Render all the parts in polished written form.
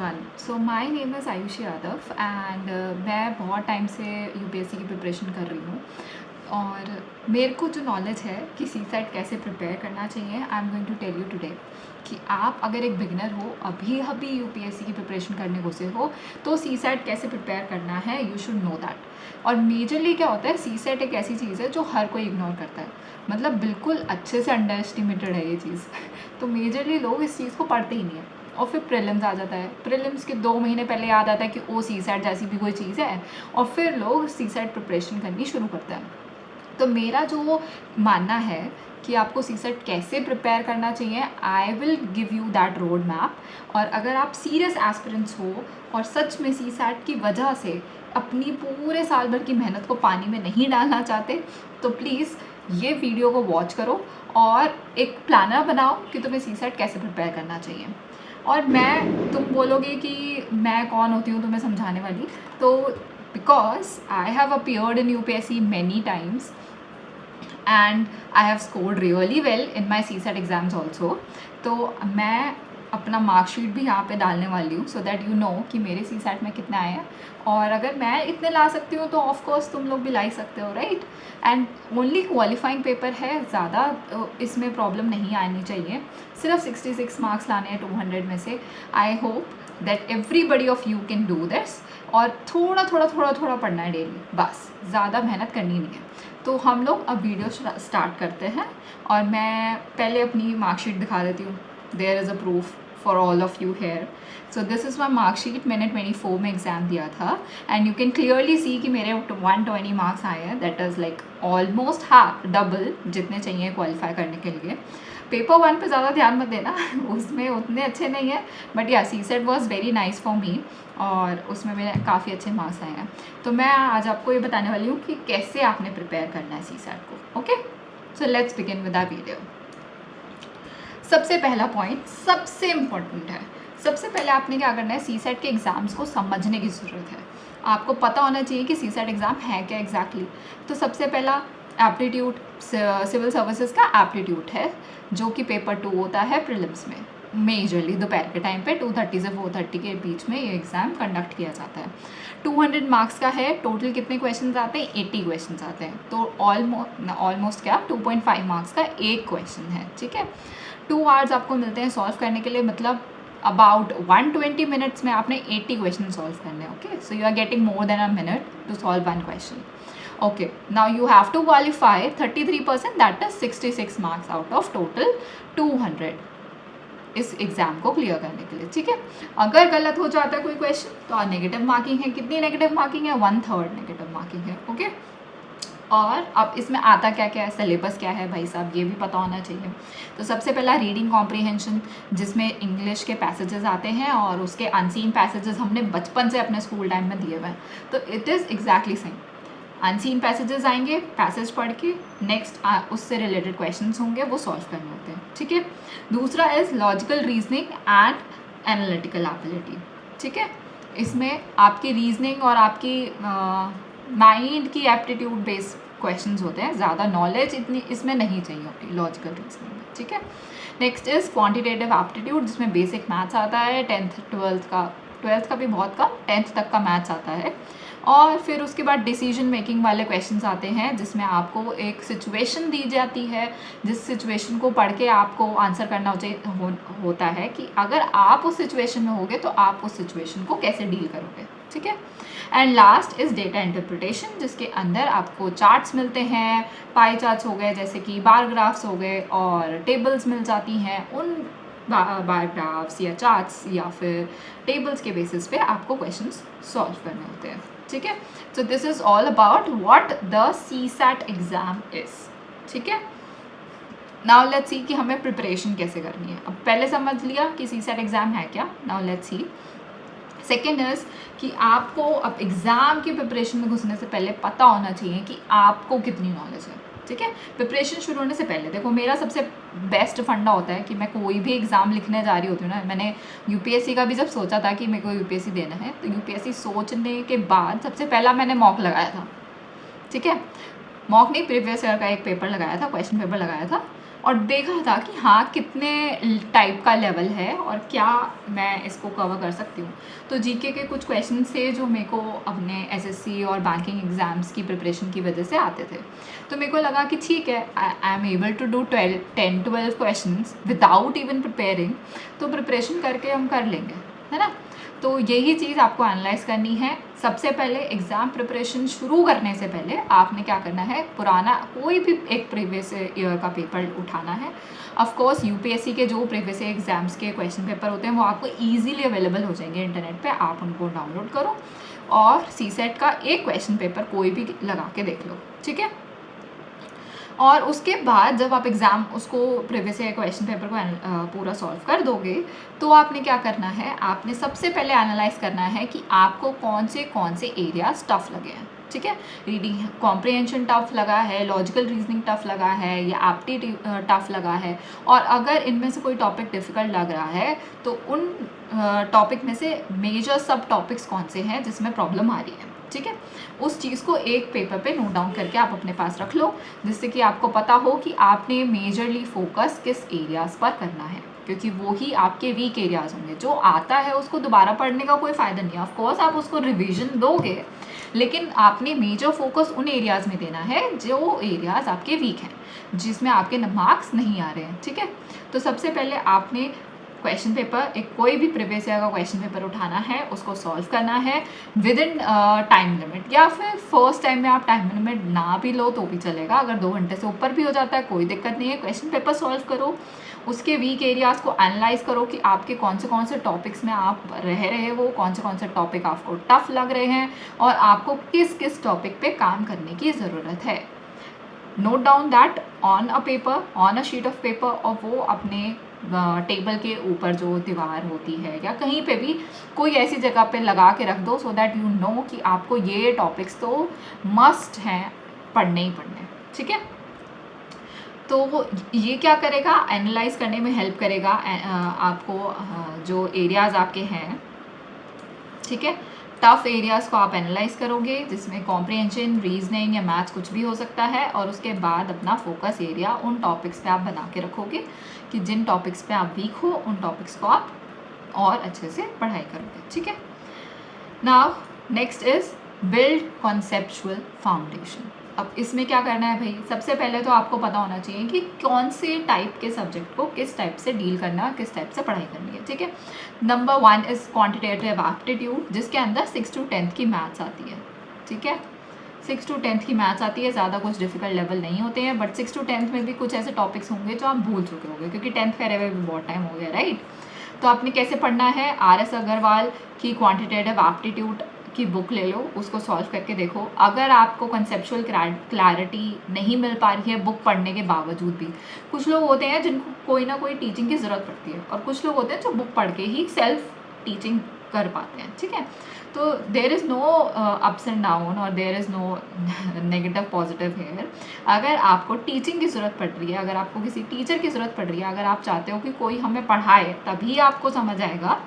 Everyone. So my name is Ayushi Yadav and मैं बहुत time से यूपीएससी की प्रिपरेशन कर रही हूँ और मेरे को जो नॉलेज है कि सी सेट कैसे प्रिपेयर करना चाहिए, I am going to tell you today कि आप अगर एक बिगिनर हो, अभी अभी यूपीएससी की प्रिपरेशन करने घुसे हो, तो सी सेट कैसे प्रिपेयर करना है, यू शुड नो दैट। और मेजरली क्या होता है, सी सेट एक ऐसी चीज़ है जो हर कोई इग्नोर करता है, मतलब बिल्कुल अच्छे से अंडर एस्टिमेटेड है ये चीज़। तो मेजरली लोग इस चीज़ को पढ़ते ही नहीं है और फिर प्रीलिम्स आ जाता है। प्रीलिम्स के 2 महीने पहले याद आता है कि ओ सी सेट जैसी भी कोई चीज़ है और फिर लोग सी सेट प्रिपरेशन करनी शुरू करते हैं। तो मेरा जो मानना है कि आपको सी सेट कैसे प्रिपेयर करना चाहिए, I will give you that road map. और अगर आप सीरियस एस्पिरेंट्स हो और सच में सी सेट की वजह से अपनी पूरे साल भर की मेहनत को पानी में नहीं डालना चाहते, तो प्लीज़ ये वीडियो को वॉच करो और एक प्लानर बनाओ कि तुम्हें सी सेट कैसे प्रिपेयर करना चाहिए। और तुम बोलोगे कि मैं कौन होती हूँ तुम्हें समझाने वाली, तो because I have appeared in UPSC many times and I have scored really well in my CSAT exams also। तो मैं अपना मार्कशीट भी यहाँ पे डालने वाली हूँ सो दैट यू नो कि मेरे CSAT में कितने आए हैं। और अगर मैं इतने ला सकती हूँ तो ऑफकोर्स तुम लोग भी ला ही सकते हो, right. And only qualifying paper है, ज़्यादा इसमें प्रॉब्लम नहीं आनी चाहिए। सिर्फ 66 मार्क्स लाने हैं 200 में से। I hope that everybody of you can do this. और थोड़ा थोड़ा पढ़ना है डेली, बस ज़्यादा मेहनत करनी नहीं है। तो हम लोग अब वीडियो स्टार्ट करते हैं और मैं पहले अपनी मार्कशीट दिखा देती हूँ। There is a proof for all of you here. So this is my marksheet. मैंने 24 में एग्ज़ाम दिया था and you can clearly see कि मेरे 120 मार्क्स आए हैं। That is like almost double जितने चाहिए क्वालिफाई करने के लिए। पेपर 1 पे ज़्यादा ध्यान मत देना उसमें उतने अच्छे नहीं है, बट या C set was very nice for me और उसमें मेरे काफ़ी अच्छे मार्क्स आए हैं। तो मैं आज आपको ये बताने वाली हूँ कि कैसे आपने प्रिपेयर करना है सी सेट को। Okay, so let's begin with our video. सबसे पहला पॉइंट सबसे इम्पोर्टेंट है। सबसे पहले आपने क्या करना है, सी सेट के एग्ज़ाम्स को समझने की ज़रूरत है। आपको पता होना चाहिए कि सी सेट एग्ज़ाम है क्या एग्जैक्टली। तो सबसे पहला एप्टीट्यूड, सिविल सर्विसेज का एप्टीट्यूड है, जो कि पेपर 2 होता है प्रीलिम्स में। मेजरली दोपहर के टाइम पे 2:30 से 4:30 के बीच में ये एग्ज़ाम कंडक्ट किया जाता है। 200 मार्क्स का है। टोटल कितने क्वेश्चन आते हैं? 80 क्वेश्चन आते हैं। तो ऑलमोस्ट क्या 2.5 मार्क्स का एक क्वेश्चन है, ठीक है। 2 आवर्स आपको मिलते हैं सॉल्व करने के लिए, मतलब अबाउट 120 मिनट्स में आपने 80 क्वेश्चन सॉल्व करने हैं। Okay, so you are getting more than a minute to solve 1 question. Okay, now you have to qualify 33%, that is 66 marks out of total 200 इस एग्ज़ाम को क्लियर करने के लिए, ठीक है। अगर गलत हो जाता है कोई क्वेश्चन तो नेगेटिव मार्किंग है। कितनी नेगेटिव मार्किंग है? 1/3 नेगेटिव मार्किंग है। ओके, और अब इसमें आता क्या क्या है, सिलेबस क्या है भाई साहब, ये भी पता होना चाहिए। तो सबसे पहला रीडिंग कॉम्प्रीहेंशन, जिसमें इंग्लिश के पैसेजेस आते हैं और उसके अनसीन पैसेजेस हमने बचपन से अपने स्कूल टाइम में दिए हुए हैं। तो it is exactly same. Unseen passages आएंगे, पैसेज पढ़ के नेक्स्ट उससे रिलेटेड क्वेश्चंस होंगे, वो सॉल्व करने होते हैं, ठीक है। दूसरा is logical reasoning and analytical ability, ठीक है। इसमें आपकी रीजनिंग और आपकी माइंड की एप्टीट्यूड बेस्ड क्वेश्चंस होते हैं। ज़्यादा नॉलेज इतनी इसमें नहीं चाहिए होती लॉजिकल रीजनिंग में, ठीक है। नेक्स्ट इज़ क्वान्टिटेटिव एप्टीट्यूड, जिसमें बेसिक मैथ्स आता है। 12th का भी बहुत कम, 10th तक का मैथ्स आता है। और फिर उसके बाद डिसीजन मेकिंग वाले क्वेश्चंस आते हैं, जिसमें आपको एक सिचुएशन दी जाती है, जिस सिचुएशन को पढ़ के आपको आंसर करना होता है कि अगर आप उस सिचुएशन में होगे तो आप उस सिचुएशन को कैसे डील करोगे, ठीक है। And last is data interpretation, जिसके अंदर आपको चार्ट्स मिलते हैं, पाई चार्ट्स हो गए, जैसे कि बार ग्राफ्स हो गए, और टेबल्स मिल जाती हैं। उन बार ग्राफ्स या चार्ट्स या फिर टेबल्स के बेसिस पे आपको क्वेश्चंस सॉल्व करने होते हैं, ठीक है। So this is all about what the CSAT exam is, ठीक है। नाउ लेट्स सी कि हमें प्रिपरेशन कैसे करनी है। अब पहले समझ लिया कि सीसैट एग्जाम है क्या। Now let's see second is कि आपको अब एग्ज़ाम की प्रिपरेशन में घुसने से पहले पता होना चाहिए कि आपको कितनी नॉलेज है, ठीक है। प्रिपरेशन शुरू होने से पहले देखो, मेरा सबसे बेस्ट फंडा होता है कि मैं कोई भी एग्ज़ाम लिखने जा रही होती हूँ ना। मैंने यूपीएससी का भी जब सोचा था कि मेरे को यूपीएससी देना है, तो यूपीएससी सोचने के बाद सबसे पहला मैंने मॉक लगाया था, ठीक है। मॉक नहीं, प्रीवियस ईयर का एक पेपर लगाया था, क्वेश्चन पेपर लगाया था। और देखा था कि हाँ कितने टाइप का लेवल है और क्या मैं इसको कवर कर सकती हूँ। तो जीके के कुछ क्वेश्चन थे जो मेरे को अपने एसएससी और बैंकिंग एग्ज़ाम्स की प्रिपरेशन की वजह से आते थे। तो मेरे को लगा कि ठीक है, I am able to do 10-12 question without even preparing, तो प्रिपरेशन करके हम कर लेंगे, है ना। तो यही चीज़ आपको एनालाइज करनी है। सबसे पहले एग्ज़ाम प्रिपरेशन शुरू करने से पहले आपने क्या करना है, पुराना कोई भी एक प्रीवियस ईयर का पेपर उठाना है। ऑफ कोर्स यूपीएससी के जो प्रीवियस एग्ज़ाम्स के क्वेश्चन पेपर होते हैं वो आपको ईजिली अवेलेबल हो जाएंगे इंटरनेट पे, आप उनको डाउनलोड करो और सीसेट का एक क्वेश्चन पेपर कोई भी लगा के देख लो, ठीक है। और उसके बाद जब आप एग्ज़ाम उसको प्रीवियस ईयर क्वेश्चन पेपर को पूरा सॉल्व कर दोगे, तो आपने क्या करना है, आपने सबसे पहले एनालाइज करना है कि आपको कौन से एरियाज टफ लगे हैं, ठीक है। रीडिंग कॉम्प्रिहेंशन टफ लगा है, लॉजिकल रीजनिंग टफ लगा है या एप्टीट्यूड टफ लगा है, और अगर इनमें से कोई टॉपिक डिफ़िकल्ट लग रहा है तो उन टॉपिक में से मेजर सब टॉपिक्स कौन से हैं जिसमें प्रॉब्लम आ रही है, ठीक है। उस चीज़ को एक पेपर पे नोट डाउन करके आप अपने पास रख लो, जिससे कि आपको पता हो कि आपने मेजरली फोकस किस एरियाज़ पर करना है, क्योंकि वो ही आपके वीक एरियाज़ होंगे। जो आता है उसको दोबारा पढ़ने का कोई फ़ायदा नहीं है, ऑफ कोर्स आप उसको रिवीजन दोगे, लेकिन आपने मेजर फोकस उन एरियाज़ में देना है जो एरियाज़ आपके वीक हैं, जिसमें आपके मार्क्स नहीं आ रहे हैं, ठीक है। तो सबसे पहले आपने क्वेश्चन पेपर, एक कोई भी प्रीवियस ईयर का क्वेश्चन पेपर उठाना है, उसको सॉल्व करना है विद इन टाइम लिमिट, या फिर फर्स्ट टाइम में आप टाइम लिमिट ना भी लो तो भी चलेगा। अगर 2 घंटे से ऊपर भी हो जाता है कोई दिक्कत नहीं है। क्वेश्चन पेपर सॉल्व करो, उसके वीक एरियाज़ को एनालाइज करो कि आपके कौन से टॉपिक्स में आप रह रहे हो, कौन से टॉपिक आपको टफ लग रहे हैं और आपको किस किस टॉपिक पे काम करने की ज़रूरत है। Note down that on a paper, on a sheet of paper, और वो अपने टेबल के ऊपर जो दीवार होती है या कहीं पे भी कोई ऐसी जगह पे लगा के रख दो, सो दैट यू नो कि आपको ये टॉपिक्स तो मस्ट हैं, पढ़ने ही पढ़ने, ठीक है। तो ये क्या करेगा, एनालाइज करने में हेल्प करेगा आपको जो एरियाज़ आपके हैं, ठीक है। टफ एरियाज़ को आप एनालाइज करोगे, जिसमें कॉम्प्रिहेंशन, रीजनिंग या मैथ्स कुछ भी हो सकता है, और उसके बाद अपना फोकस एरिया उन टॉपिक्स पे आप बना के रखोगे कि जिन टॉपिक्स पे आप वीक हो उन टॉपिक्स को आप और अच्छे से पढ़ाई करोगे, ठीक है। Now next is build conceptual foundation. अब इसमें क्या करना है भाई, सबसे पहले तो आपको पता होना चाहिए कि कौन से टाइप के सब्जेक्ट को किस टाइप से डील करना है, किस टाइप से पढ़ाई करनी है, ठीक है। नंबर 1 इज़ क्वांटिटेटिव एप्टीट्यूड, जिसके अंदर 6 to 10th की मैथ्स आती है, ठीक है। 6 to 10th की मैथ्स आती है, ज़्यादा कुछ डिफिकल्ट लेवल नहीं होते हैं, बट 6 to 10th में भी कुछ ऐसे टॉपिक्स होंगे जो आप भूल चुके होंगे, क्योंकि 10th करे हुए भी बहुत टाइम हो गया, राइट। तो आपने कैसे पढ़ना है, RS अग्रवाल की क्वांटिटेटिव एप्टीट्यूड की बुक ले लो, उसको सॉल्व करके देखो। अगर आपको कंसेप्चुअल क्लैरिटी नहीं मिल पा रही है बुक पढ़ने के बावजूद भी, कुछ लोग होते हैं जिनको कोई ना कोई टीचिंग की ज़रूरत पड़ती है, और कुछ लोग होते हैं जो बुक पढ़ के ही सेल्फ टीचिंग कर पाते हैं, ठीक है। तो there is no ups and down और there is no negative positive here. अगर आपको टीचिंग की ज़रूरत पड़ रही है, अगर आपको किसी टीचर की ज़रूरत पड़ रही है, अगर आप चाहते हो कि कोई हमें पढ़ाए तभी आपको समझ आएगा,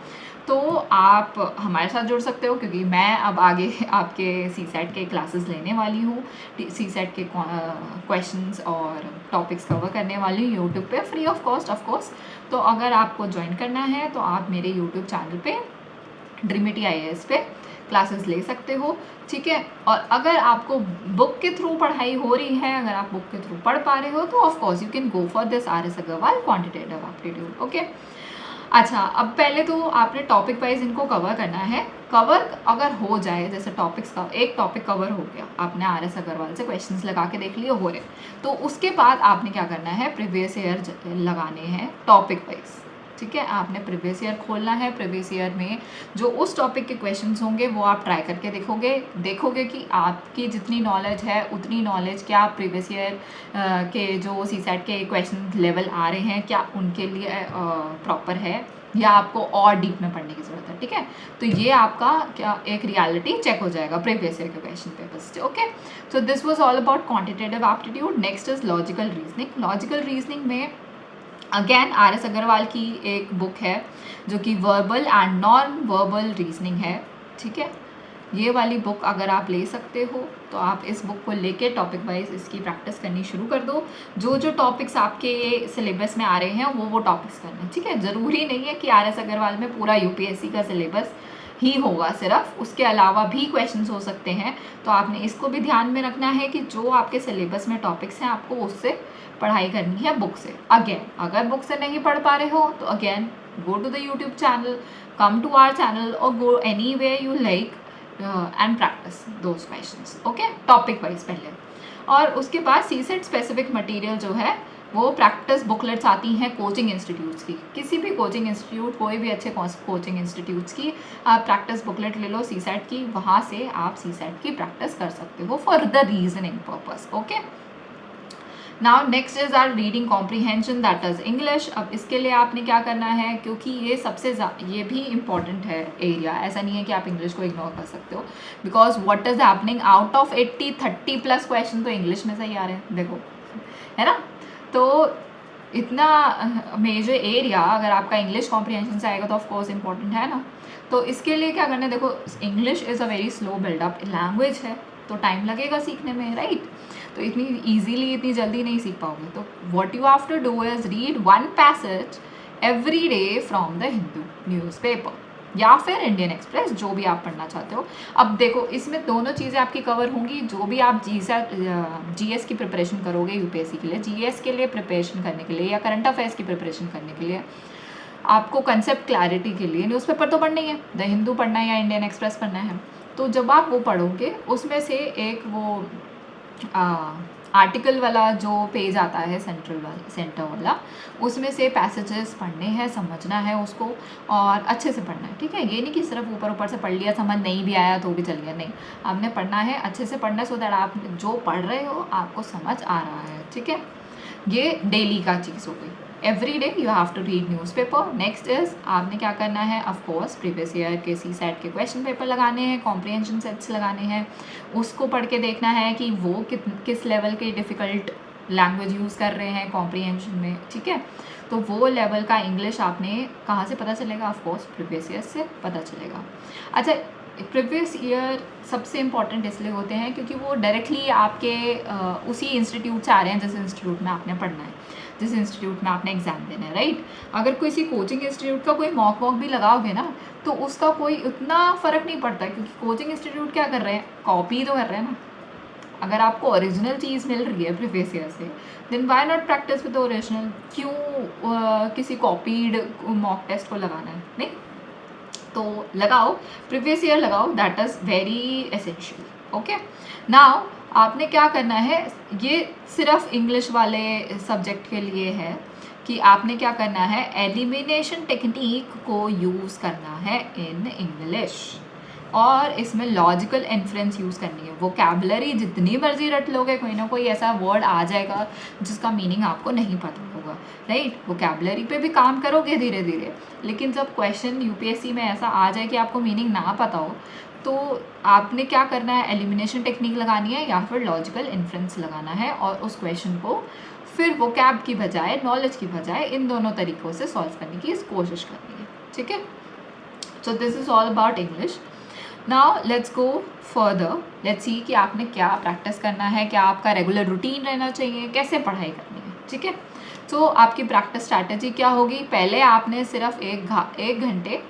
तो आप हमारे साथ जुड़ सकते हो, क्योंकि मैं अब आगे आपके सीसेट के क्लासेस लेने वाली हूँ, सीसेट के क्वेश्चंस और टॉपिक्स कवर करने वाली हूँ यूट्यूब पे, free of cost of course. तो अगर आपको ज्वाइन करना है तो आप मेरे यूट्यूब चैनल पे ड्रीमिटी IAS पे क्लासेस ले सकते हो, ठीक है। और अगर आपको बुक के थ्रू पढ़ाई हो रही है, अगर आप बुक के थ्रू पढ़ पा रहे हो, तो of course you can go for this RS Agarwal quantitative aptitude, okay. अच्छा, अब पहले तो आपने टॉपिक वाइज इनको कवर करना है। कवर अगर हो जाए, जैसे टॉपिक्स का एक टॉपिक कवर हो गया, आपने RS अग्रवाल से क्वेश्चंस लगा के देख लिए, हो रहे, तो उसके बाद आपने क्या करना है, प्रीवियस ईयर लगाने हैं टॉपिक वाइज, ठीक है। आपने प्रीवियस ईयर खोलना है, प्रीवियस ईयर में जो उस टॉपिक के क्वेश्चंस होंगे वो आप ट्राई करके देखोगे कि आपकी जितनी नॉलेज है उतनी नॉलेज क्या प्रीवियस ईयर के जो सीसेट के क्वेश्चन लेवल आ रहे हैं, क्या उनके लिए प्रॉपर है, या आपको और डीप में पढ़ने की ज़रूरत है, ठीक है। तो ये आपका क्या एक रियलिटी चेक हो जाएगा प्रीवियस ईयर के क्वेश्चन पेपर से, okay. So this was all about quantitative aptitude. Next is logical reasoning. Logical reasoning में अगेन RS अग्रवाल की एक बुक है जो कि verbal and non verbal reasoning है, ठीक है। ये वाली बुक अगर आप ले सकते हो तो आप इस बुक को लेके टॉपिक वाइज इसकी प्रैक्टिस करनी शुरू कर दो। जो जो टॉपिक्स आपके सिलेबस में आ रहे हैं वो टॉपिक्स करना, ठीक है। ज़रूरी नहीं है कि RS अग्रवाल में पूरा UPSC का सिलेबस ही होगा सिर्फ, उसके अलावा भी क्वेश्चंस हो सकते हैं। तो आपने इसको भी ध्यान में रखना है कि जो आपके सिलेबस में टॉपिक्स हैं आपको उससे पढ़ाई करनी है, बुक से। अगेन अगर बुक से नहीं पढ़ पा रहे हो तो again go to the YouTube channel, come to our channel और go any way you like and practice those questions, okay, topic wise पहले। और उसके बाद CSET स्पेसिफिक मटेरियल जो है वो प्रैक्टिस बुकलेट्स आती हैं कोचिंग इंस्टीट्यूट्स की, किसी भी कोचिंग इंस्टीट्यूट, कोई भी अच्छे कोचिंग इंस्टीट्यूट्स की आप प्रैक्टिस बुकलेट ले लो CSET की, वहाँ से आप CSET की प्रैक्टिस कर सकते हो for the reasoning purpose, okay. Now next is our reading comprehension, that is English. अब इसके लिए आपने क्या करना है, क्योंकि ये भी इम्पॉर्टेंट है एरिया, ऐसा नहीं है कि आप इंग्लिश को इग्नोर कर सकते हो, because what is happening, out of 80 30+ question तो इंग्लिश में से ही आ रहे हैं, देखो, है ना। तो इतना मेजर एरिया अगर आपका इंग्लिश कॉम्प्रीहेंशन से आएगा तो ऑफकोर्स इम्पॉर्टेंट है ना। तो इसके लिए क्या करना है, देखो English is a very slow buildup language है, तो टाइम लगेगा सीखने में, राइट। तो इतनी ईजीली इतनी जल्दी नहीं सीख पाओगे। तो what you have to do is read one passage every day from the Hindu newspaper या फिर इंडियन एक्सप्रेस, जो भी आप पढ़ना चाहते हो। अब देखो इसमें दोनों चीज़ें आपकी कवर होंगी, जो भी आप GS की प्रिपरेशन करोगे UPSC के लिए, GS के लिए प्रिपरेशन करने के लिए या करंट अफेयर्स की प्रिपरेशन करने के लिए, आपको कंसेप्ट क्लैरिटी के लिए न्यूज़पेपर तो पढ़ना ही है, द हिंदू पढ़ना है या इंडियन एक्सप्रेस पढ़ना है। तो जब आप वो पढ़ोगे उसमें से एक वो आर्टिकल वाला जो पेज आता है सेंटर वाला, उसमें से पैसेजेस पढ़ने हैं, समझना है उसको और अच्छे से पढ़ना है, ठीक है। ये नहीं कि सिर्फ ऊपर ऊपर से पढ़ लिया, समझ नहीं भी आया तो भी चल गया, नहीं, आपने पढ़ना है, अच्छे से पढ़ना है, सो दैट आप जो पढ़ रहे हो आपको समझ आ रहा है, ठीक है। ये डेली का चीज़ हो गई, every day you have to read newspaper. Next is आपने क्या करना है, ऑफ कोर्स प्रीवियस ईयर के CSET के क्वेश्चन पेपर लगाने हैं, कॉम्प्रीहेंशन सेट्स लगाने हैं, उसको पढ़ के देखना है कि वो किस लेवल के डिफ़िकल्ट लैंग्वेज यूज़ कर रहे हैं कॉम्प्रीहेंशन में, ठीक है। तो वो लेवल का इंग्लिश आपने कहाँ से पता चलेगा, ऑफ कोर्स प्रीवियस ईयर से पता चलेगा। अच्छा, प्रीवियस ईयर सबसे इम्पॉर्टेंट इसलिए होते हैं क्योंकि वो डायरेक्टली आपके उसी इंस्टीट्यूट से आ रहे हैं जिस इंस्टीट्यूट में आपने पढ़ना है, जिस इंस्टीट्यूट में आपने एग्ज़ाम देना है, राइट। अगर किसी कोचिंग इंस्टीट्यूट का कोई मॉक भी लगाओगे ना तो उसका कोई उतना फ़र्क नहीं पड़ता, क्योंकि कोचिंग इंस्टीट्यूट क्या कर रहे हैं, कॉपी तो कर रहे हैं ना। अगर आपको ओरिजिनल चीज़ मिल रही है प्रीवियस ईयर से, then why not practice with original, क्यों किसी कॉपीड मॉक टेस्ट को लगाना है, नहीं। तो लगाओ, प्रीवियस ईयर लगाओ, that is very essential, okay. Now आपने क्या करना है, ये सिर्फ इंग्लिश वाले सब्जेक्ट के लिए है कि आपने क्या करना है, एलिमिनेशन टेक्निक को यूज़ करना है इन इंग्लिश, और इसमें लॉजिकल इन्फ्रेंस यूज़ करनी है। वोकैबुलरी जितनी मर्जी रट लोगे, कोई ना कोई ऐसा वर्ड आ जाएगा जिसका मीनिंग आपको नहीं पता होगा, राइट। वोकैबुलरी पे भी काम करोगे धीरे धीरे, लेकिन जब क्वेश्चन UPSC में ऐसा आ जाए कि आपको मीनिंग ना पता हो, तो आपने क्या करना है, एलिमिनेशन टेक्निक लगानी है या फिर लॉजिकल इन्फ्रेंस लगाना है, और उस क्वेश्चन को फिर वोकैब की बजाय, नॉलेज की बजाय, इन दोनों तरीक़ों से सॉल्व करने की कोशिश करनी है, ठीक है। सो this is all about English. Now let's go further, let's see कि आपने क्या प्रैक्टिस करना है, क्या आपका रेगुलर रूटीन रहना चाहिए, कैसे पढ़ाई करनी है, ठीक है। तो आपकी प्रैक्टिस स्ट्रैटेजी क्या होगी, पहले आपने सिर्फ एक घंटे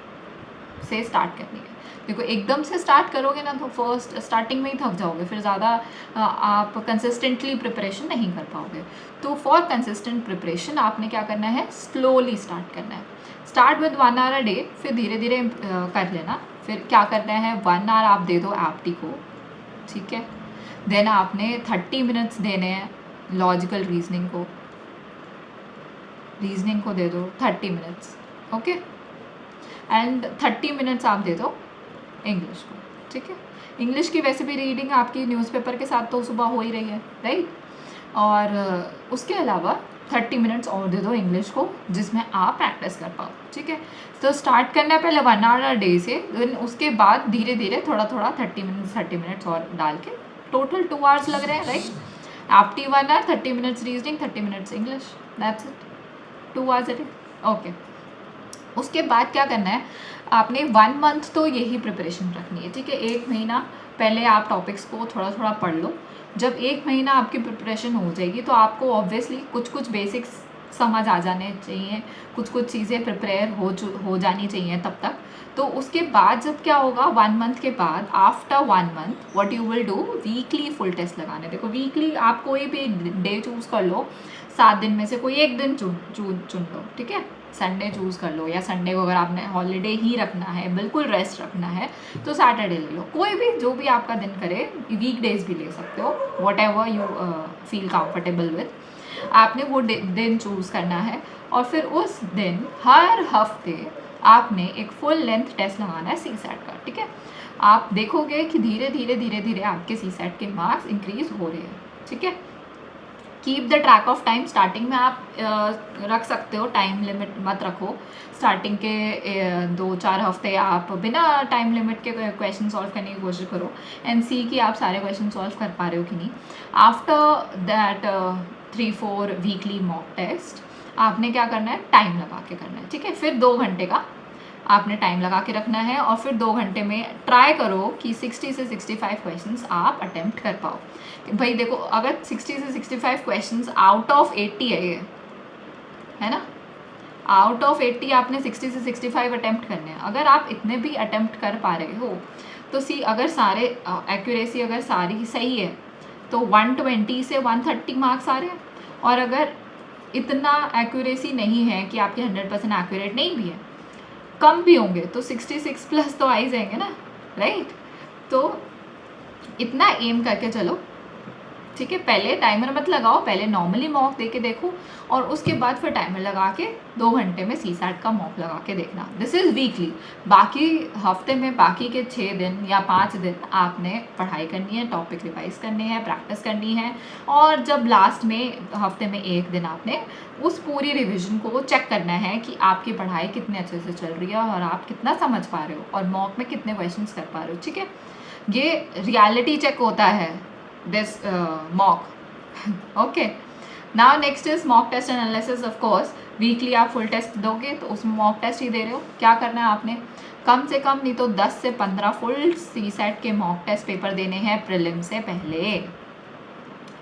से स्टार्ट करनी है। देखो एकदम से स्टार्ट करोगे ना तो फर्स्ट स्टार्टिंग में ही थक जाओगे, फिर ज़्यादा आप कंसिस्टेंटली प्रिपरेशन नहीं कर पाओगे। तो फॉर कंसिस्टेंट प्रिपरेशन आपने क्या करना है, स्लोली स्टार्ट करना है। Start with 1 hour a day, फिर धीरे धीरे कर लेना। फिर क्या करना है, 1 आवर आप दे दो एप्टी को, ठीक है। देन आपने 30 मिनट्स देने हैं लॉजिकल रीजनिंग को दे दो 30 मिनट्स, ओके। एंड 30 मिनट्स आप दे दो इंग्लिश को, ठीक है। इंग्लिश की वैसे भी रीडिंग आपकी न्यूज़पेपर के साथ तो सुबह हो ही रही है, राइट। और उसके अलावा 30 मिनट्स और दे दो इंग्लिश को, जिसमें आप प्रैक्टिस कर पाओ, ठीक है। तो स्टार्ट करना है पहले 1 आवर डे से, देन उसके बाद धीरे धीरे थोड़ा थोड़ा 30 मिनट्स और डाल के टोटल 2 आवर्स लग रहे हैं, right. Apti 1 hour, 30 minutes reasoning, 30 minutes English, that's it, 2 hours a day, okay. उसके बाद क्या करना है, आपने 1 मंथ तो यही प्रिपरेशन रखनी है, ठीक है। 1 महीना पहले आप टॉपिक्स को थोड़ा थोड़ा पढ़ लो। जब 1 महीना आपकी प्रिपरेशन हो जाएगी तो आपको ऑब्वियसली कुछ कुछ बेसिक्स समझ आ जाने चाहिए, कुछ कुछ चीज़ें प्रिपेयर हो जानी चाहिए तब तक। तो उसके बाद जब क्या होगा, 1 मंथ के बाद, after 1 month what you will do, weekly full test लगाने। देखो वीकली आप कोई भी डे चूज़ कर लो, 7 दिन में से कोई एक दिन चुन लो, ठीक है। संडे चूज़ कर लो, या संडे को अगर आपने हॉलीडे ही रखना है, बिल्कुल रेस्ट रखना है, तो सैटरडे ले लो। कोई भी जो भी आपका दिन करे, वीक डेज भी ले सकते हो, what ever you feel comfortable with. आपने वो दिन चूज़ करना है और फिर उस दिन हर हफ्ते आपने एक फुल लेंथ टेस्ट लगाना है सी सैट का, ठीक है। आप देखोगे कि धीरे धीरे धीरे धीरे आपके सी सैट के मार्क्स इंक्रीज हो रहे हैं, ठीक है। Keep the track of time. Starting में आप रख सकते हो, टाइम लिमिट मत रखो। स्टार्टिंग के 2-4 हफ्ते आप बिना टाइम लिमिट के क्वेश्चन सॉल्व करने की कोशिश करो एंड सी कि आप सारे क्वेश्चन सॉल्व कर पा रहे हो कि नहीं। After that 3-4 weekly mock test आपने क्या करना है, टाइम लगा के करना है, ठीक है। फिर 2 घंटे का आपने टाइम लगा के रखना है और फिर 2 घंटे में ट्राई करो कि 60 से 65 क्वेश्चंस आप अटेम्प्ट कर पाओ। भाई देखो, अगर 60 से 65 क्वेश्चंस आउट ऑफ 80 है, ये है ना, आउट ऑफ 80 आपने 60 से 65 अटेम्प्ट करने हैं। अगर आप इतने भी अटेम्प्ट कर पा रहे हो तो सी, अगर सारे एक्यूरेसी अगर सारी सही है तो 120 से 130 मार्क्स आ रहे हैं। और अगर इतना एक्यूरेसी नहीं है कि आपके 100% एक्यूरेट नहीं भी है, कम भी होंगे, तो 66 प्लस तो आ ही जाएंगे ना, राइट। तो इतना एम करके चलो, ठीक है। पहले टाइमर मत लगाओ, पहले नॉर्मली मॉक दे के देखो और उसके बाद फिर टाइमर लगा के 2 घंटे में सी सैट का मॉक लगा के देखना। This is weekly. बाकी हफ्ते में बाकी के 6 दिन या 5 दिन आपने पढ़ाई करनी है, टॉपिक रिवाइज करने हैं, प्रैक्टिस करनी है। और जब लास्ट में हफ्ते में 1 दिन आपने उस पूरी रिविजन को चेक करना है कि आपकी पढ़ाई कितने अच्छे से चल रही है और आप कितना समझ पा रहे हो और मॉक में कितने क्वेश्चन कर पा रहे हो, ठीक है। ये रियलिटी चेक होता है, this mock. Okay, now next is mock test analysis. Of course weekly आप फुल टेस्ट दोगे तो उसमें मॉक टेस्ट ही दे रहे हो। क्या करना है आपने, कम से कम नहीं तो 10 से 15 फुल सी सेट के मॉक टेस्ट पेपर देने हैं प्रीलिम से पहले,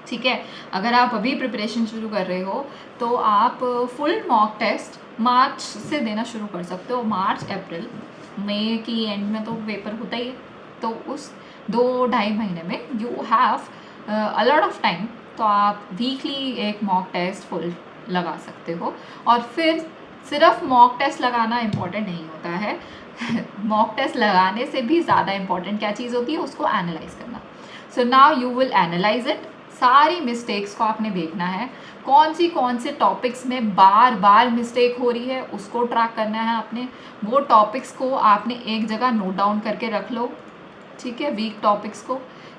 ठीक है। अगर आप अभी प्रिपरेशन शुरू कर रहे हो तो आप फुल मॉक टेस्ट मार्च से देना शुरू कर सकते हो। मार्च, अप्रैल, मई की एंड में तो पेपर होता ही है, तो उस 2-2.5 महीने में you have a lot of time, तो आप वीकली एक मॉक टेस्ट फुल लगा सकते हो। और फिर सिर्फ मॉक टेस्ट लगाना इम्पॉर्टेंट नहीं होता है मॉक टेस्ट लगाने से भी ज़्यादा इम्पॉर्टेंट क्या चीज़ होती है, उसको एनालाइज करना। So now you will analyse it. सारी मिस्टेक्स को आपने देखना है, कौन से टॉपिक्स में बार बार मिस्टेक हो रही है उसको ट्रैक करना है आपने। वो टॉपिक्स को आपने एक जगह नोट डाउन करके रख लो, ठीक है, वीक टॉपिक्स को,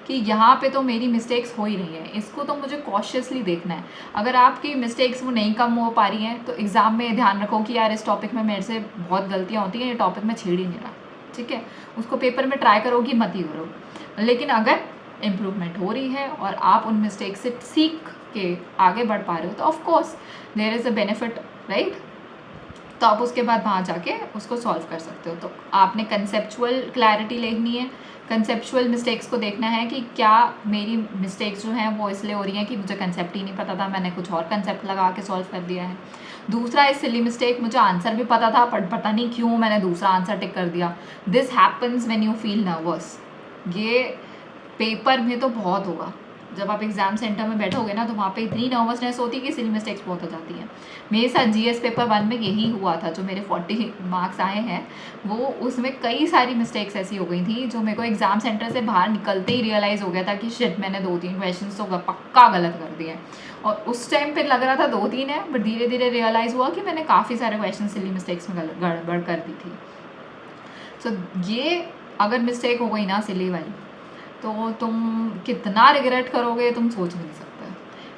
कि यहाँ पे तो मेरी मिस्टेक्स हो ही रही है, इसको तो मुझे कॉशियसली देखना है। अगर आपकी मिस्टेक्स वो नहीं कम हो पा रही हैं तो एग्ज़ाम में ध्यान रखो कि यार इस टॉपिक में मेरे से बहुत गलतियाँ होती हैं, ये टॉपिक में छेड़ ही नहीं रहा, ठीक है। उसको पेपर में ट्राई करो कि मत ही करो। लेकिन अगर इम्प्रूवमेंट हो रही है और आप उन मिस्टेक से सीख के आगे बढ़ पा रहे हो तो of course there is a benefit, right. तो आप उसके बाद वहाँ जाके उसको सॉल्व कर सकते हो। तो आपने कंसेप्चुअल क्लैरिटी लेनी है, कंसेप्चुअल मिस्टेक्स को देखना है कि क्या मेरी मिस्टेक्स जो हैं वो इसलिए हो रही हैं कि मुझे कंसेप्ट ही नहीं पता था, मैंने कुछ और कंसेप्ट लगा के सॉल्व कर दिया है। दूसरा है सिली मिस्टेक, मुझे आंसर भी पता था पर पता नहीं क्यों मैंने दूसरा आंसर टिक कर दिया। This happens when you feel nervous. ये पेपर में तो बहुत होगा, जब आप एग्ज़ाम सेंटर में बैठोगे ना तो वहाँ पे इतनी नर्वसनेस होती है कि सिली मिस्टेक्स बहुत हो जाती हैं। मेरे साथ जीएस पेपर 1 में यही हुआ था, जो मेरे 40 मार्क्स आए हैं वो उसमें कई सारी मिस्टेक्स ऐसी हो गई थी जो मेरे को एग्ज़ाम सेंटर से बाहर निकलते ही रियलाइज़ हो गया था कि शिट, मैंने 2-3 क्वेश्चन तो पक्का गलत कर दिए। और उस टाइम पर लग रहा था 2-3 है, बट धीरे धीरे रियलाइज़ हुआ कि मैंने काफ़ी सारे क्वेश्चन सिली मिस्टेक्स में गड़बड़ कर दी थी। सो ये अगर मिस्टेक हो गई ना सिली वाली, तो तुम कितना रिग्रेट करोगे तुम सोच नहीं सकते।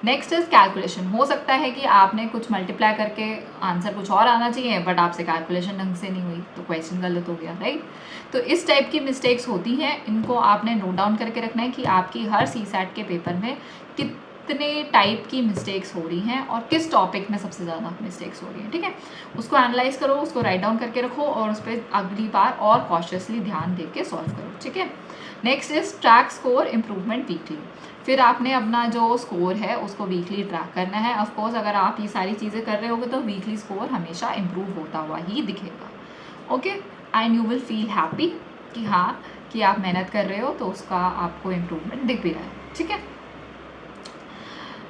Next is calculation. हो सकता है कि आपने कुछ मल्टीप्लाई करके आंसर कुछ और आना चाहिए बट आपसे कैलकुलेशन ढंग से नहीं हुई तो क्वेश्चन गलत हो गया, राइट। तो इस टाइप की मिस्टेक्स होती हैं, इनको आपने नोट डाउन करके रखना है कि आपकी हर सी सैट के पेपर में कितने टाइप की मिस्टेक्स हो रही हैं और किस टॉपिक में सबसे ज़्यादा मिस्टेक्स हो रही हैं, ठीक है। उसको एनालाइज करो, उसको राइट डाउन करके रखो और उस पर अगली बार और कॉशियसली ध्यान दे के सॉल्व करो, ठीक है। Next is track score improvement weekly. फिर आपने अपना जो स्कोर है उसको वीकली ट्रैक करना है। ऑफकोर्स अगर आप ये सारी चीज़ें कर रहे होगे तो वीकली स्कोर हमेशा इम्प्रूव होता हुआ ही दिखेगा, okay. And you will feel happy कि हाँ कि आप मेहनत कर रहे हो तो उसका आपको इम्प्रूवमेंट दिख भी रहा है, ठीक है।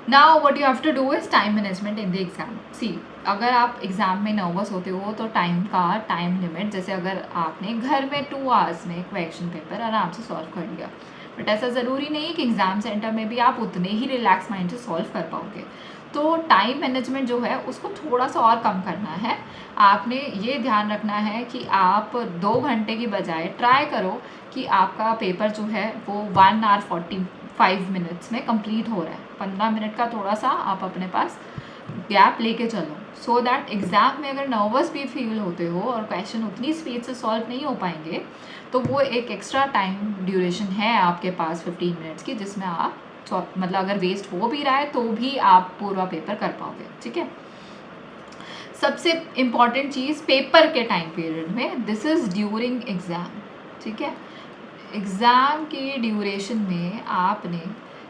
Now what you have to do is time management in the exam. See, अगर आप एग्ज़ाम में नर्वस होते हो तो टाइम लिमिट, जैसे अगर आपने घर में 2 आवर्स में क्वेश्चन पेपर आराम से सॉल्व कर लिया, बट ऐसा ज़रूरी नहीं कि एग्ज़ाम सेंटर में भी आप उतने ही रिलैक्स माइंड से सॉल्व कर पाओगे। तो टाइम मैनेजमेंट जो है उसको थोड़ा सा और कम करना है। आपने ये ध्यान रखना है कि आप 2 घंटे की बजाय ट्राई करो कि आपका पेपर जो है वो 1 आवर 45 मिनट्स में कंप्लीट हो रहा है। 15 मिनट का थोड़ा सा आप अपने पास गैप लेके चलो, सो दैट एग्ज़ाम में अगर नर्वस भी फील होते हो और क्वेश्चन उतनी स्पीड से सॉल्व नहीं हो पाएंगे तो वो एक एक्स्ट्रा टाइम ड्यूरेशन है आपके पास 15 मिनट्स की, जिसमें आप मतलब अगर वेस्ट हो भी रहा है तो भी आप पूरा पेपर कर पाओगे, ठीक है। सबसे इम्पॉर्टेंट चीज़ पेपर के टाइम पीरियड में, दिस इज़ ड्यूरिंग एग्ज़ाम, ठीक है। एग्ज़ाम की ड्यूरेशन में आपने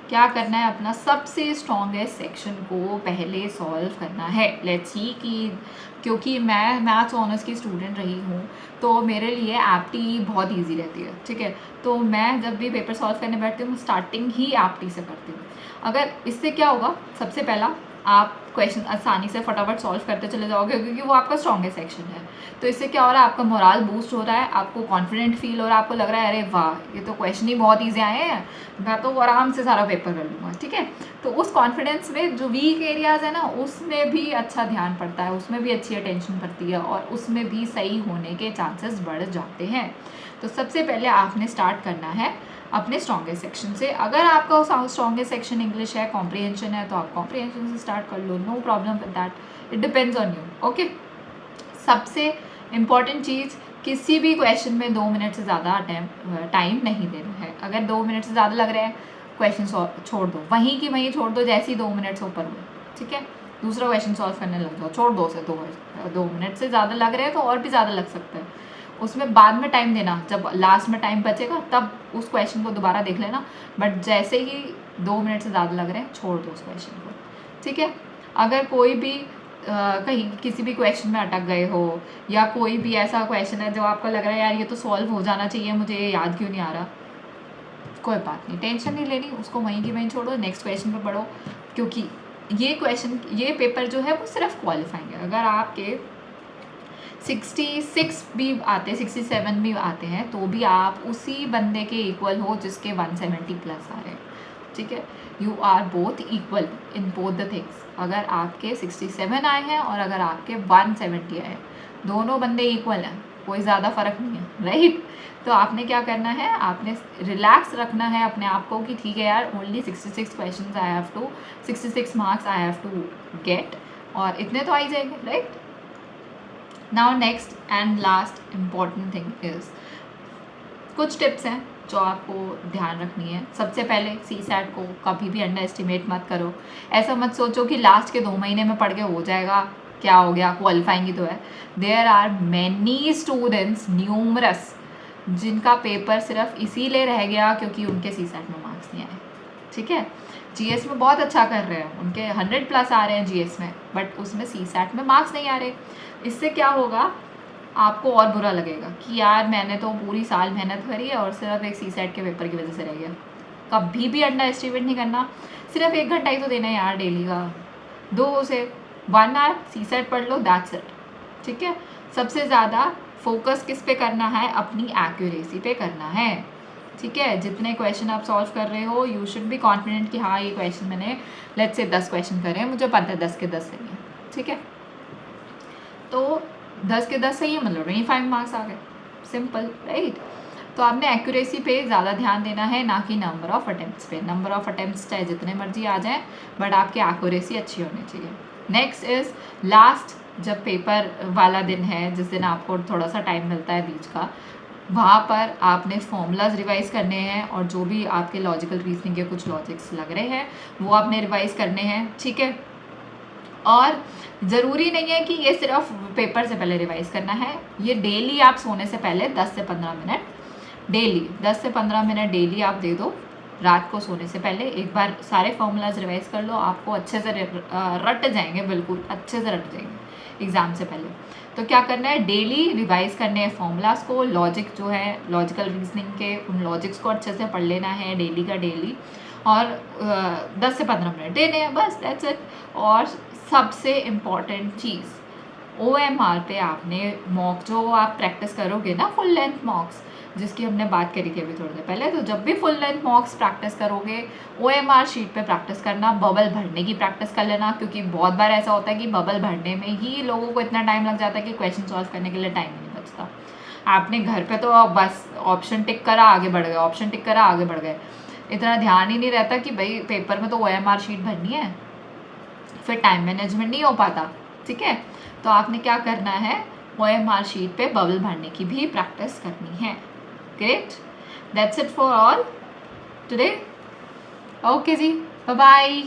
क्या करना है, अपना सबसे स्ट्रॉन्गेस्ट सेक्शन को पहले सॉल्व करना है। लेट्स सी कि क्योंकि मैं मैथ्स ऑनर्स की स्टूडेंट रही हूँ तो मेरे लिए एप्टी बहुत इजी रहती है, ठीक है। तो मैं जब भी पेपर सॉल्व करने बैठती हूँ स्टार्टिंग ही एप्टी से करती हूँ। अगर इससे क्या होगा, सबसे पहला आप क्वेश्चन आसानी से फटाफट सॉल्व करते चले जाओगे क्योंकि वो आपका स्ट्रॉन्गेस्ट सेक्शन है। तो इससे क्या हो रहा है, आपका मोराल बूस्ट हो रहा है, आपको कॉन्फिडेंट फील हो रहा है, आपको लग रहा है अरे वाह ये तो क्वेश्चन ही बहुत ईजी आए हैं, मैं तो आराम से सारा पेपर कर लूँगा, ठीक है। तो उस कॉन्फिडेंस में जो वीक एरियाज़ है ना उसमें भी अच्छा ध्यान पड़ता है, उसमें भी अच्छी अटेंशन पड़ती है और उसमें भी सही होने के चांसेस बढ़ जाते हैं। तो सबसे पहले आपने स्टार्ट करना है अपने स्ट्रॉन्गेस्ट सेक्शन से। अगर आपका स्ट्रॉन्गेस्ट सेक्शन इंग्लिश है, कॉम्प्रिहेंशन है, तो आप कॉम्प्रिहेंशन से स्टार्ट कर लो, no problem with that, it depends on you, okay. सबसे इम्पॉर्टेंट चीज़, किसी भी क्वेश्चन में 2 मिनट से ज़्यादा टाइम नहीं देना है। अगर 2 मिनट से ज़्यादा लग रहा है क्वेश्चन छोड़ दो, वहीं की वहीं छोड़ दो जैसे ही 2 मिनट से ऊपर हुए, ठीक है। दूसरा क्वेश्चन सॉल्व करने लग जाओ, छोड़ दो उसे। 2 मिनट से ज़्यादा लग रहे हैं तो और भी ज़्यादा लग सकता है, उसमें बाद में टाइम देना, जब लास्ट में टाइम बचेगा तब उस क्वेश्चन को दोबारा देख लेना। बट जैसे ही 2 मिनट से ज़्यादा लग रहे हैं छोड़ दो उस क्वेश्चन को, ठीक है। अगर कोई भी कहीं किसी भी क्वेश्चन में अटक गए हो या कोई भी ऐसा क्वेश्चन है जो आपको लग रहा है यार ये तो सॉल्व हो जाना चाहिए, मुझे ये याद क्यों नहीं आ रहा, कोई बात नहीं, टेंशन नहीं लेनी, उसको वहीं की वहीं छोड़ो, नेक्स्ट क्वेश्चन पे पढ़ो। क्योंकि ये पेपर जो है वो सिर्फ क्वालिफाइंग है। अगर आपके 66 भी आते हैं, 67 भी आते हैं तो भी आप उसी बंदे के इक्वल हो जिसके 170 प्लस आ रहे हैं, ठीक है। You are both equal in both the things. अगर आपके 67 आए हैं और अगर आपके 170 आए हैं, दोनों बंदे इक्वल हैं, कोई ज़्यादा फ़र्क नहीं है, राइट। तो आपने क्या करना है, आपने रिलैक्स रखना है अपने आप को कि ठीक है यार, only 66 question I have to 66 marks I have to get, और इतने तो आ ही जाएंगे, right. Now next and last important thing is, कुछ टिप्स हैं जो आपको ध्यान रखनी है। सबसे पहले CSAT को कभी भी अंडर एस्टिमेट मत करो। ऐसा मत सोचो कि लास्ट के 2 महीने में पढ़ के हो जाएगा, क्या हो गया, क्वालिफाइंग ही तो है। There are many students, numerous, जिनका पेपर सिर्फ इसीलिए रह गया क्योंकि उनके CSAT में मार्क्स नहीं आए, ठीक है। GS में बहुत अच्छा कर रहे हैं, उनके 100 प्लस आ रहे हैं GS में, बट उसमें CSAT में मार्क्स नहीं आ रहे। इससे क्या होगा, आपको और बुरा लगेगा कि यार मैंने तो पूरी साल मेहनत करी है और सिर्फ एक CSAT के पेपर की वजह से रह गया। कभी भी अंडर एस्टिमेट नहीं करना, सिर्फ 1 घंटा ही तो देना है यार डेली का, 2 से 1 आवर CSAT पढ़ लो, दैट्स इट, ठीक है। सबसे ज़्यादा फोकस किस पे करना है, अपनी एक्यूरेसी पे करना है, ठीक है। जितने क्वेश्चन आप सॉल्व कर रहे हो यू शुड बी कॉन्फिडेंट कि हाँ ये क्वेश्चन मैंने लेट्स से 10 क्वेश्चन करे हैं, मुझे पता है 10 के 10 सही है, ठीक है। तो 10 के 10 सही है मतलब 25 मार्क्स आ गए, सिंपल, राइट। तो आपने एक्यूरेसी पे ज़्यादा ध्यान देना है, ना कि नंबर ऑफ़ अटैम्प्ट्स पे। नंबर ऑफ़ अटैम्प्ट्स चाहे जितने मर्जी आ जाएं, बट आपकी एक्यूरेसी अच्छी होनी चाहिए। नेक्स्ट इज़ लास्ट, जब पेपर वाला दिन है, जिस दिन आपको थोड़ा सा टाइम मिलता है बीच का, वहाँ पर आपने फॉर्मूलाज रिवाइज करने हैं और जो भी आपके लॉजिकल रीजनिंग के कुछ लॉजिक्स लग रहे हैं वो आपने रिवाइज करने हैं, ठीक है। और ज़रूरी नहीं है कि ये सिर्फ पेपर से पहले रिवाइज करना है, ये डेली आप सोने से पहले 10 से 15 मिनट डेली, 10 से 15 मिनट डेली आप दे दो। रात को सोने से पहले एक बार सारे फॉर्मूलाज रिवाइज कर लो, आपको अच्छे से रट जाएंगे, बिल्कुल अच्छे से रट जाएंगे एग्ज़ाम से पहले। तो क्या करना है, डेली रिवाइज करने हैं फॉर्मूलाज को, लॉजिक जो है लॉजिकल रीजनिंग के उन लॉजिक्स को अच्छे से पढ़ लेना है डेली का डेली, और 10 से 15 मिनट देने हैं, बस दैट्स इट। और सबसे इम्पॉर्टेंट चीज़, OMR पे आपने मॉक जो आप प्रैक्टिस करोगे ना, फुल लेंथ मॉक्स जिसकी हमने बात करी थी अभी थोड़ी देर पहले, तो जब भी फुल लेंथ मॉक्स प्रैक्टिस करोगे OMR शीट पे प्रैक्टिस करना, बबल भरने की प्रैक्टिस कर लेना, क्योंकि बहुत बार ऐसा होता है कि बबल भरने में ही लोगों को इतना टाइम लग जाता है कि क्वेश्चन सॉल्व करने के लिए टाइम नहीं बचता। आपने घर पे तो बस ऑप्शन टिक करा आगे बढ़ गए, ऑप्शन टिक करा आगे बढ़ गए, इतना ध्यान ही नहीं रहता कि भाई पेपर में तो OMR शीट भरनी है, फिर टाइम मैनेजमेंट नहीं हो पाता, ठीक है। तो आपने क्या करना है, OMR शीट पे बबल भरने की भी प्रैक्टिस करनी है। Great, that's it for all today. Okay जी, बाय बाय।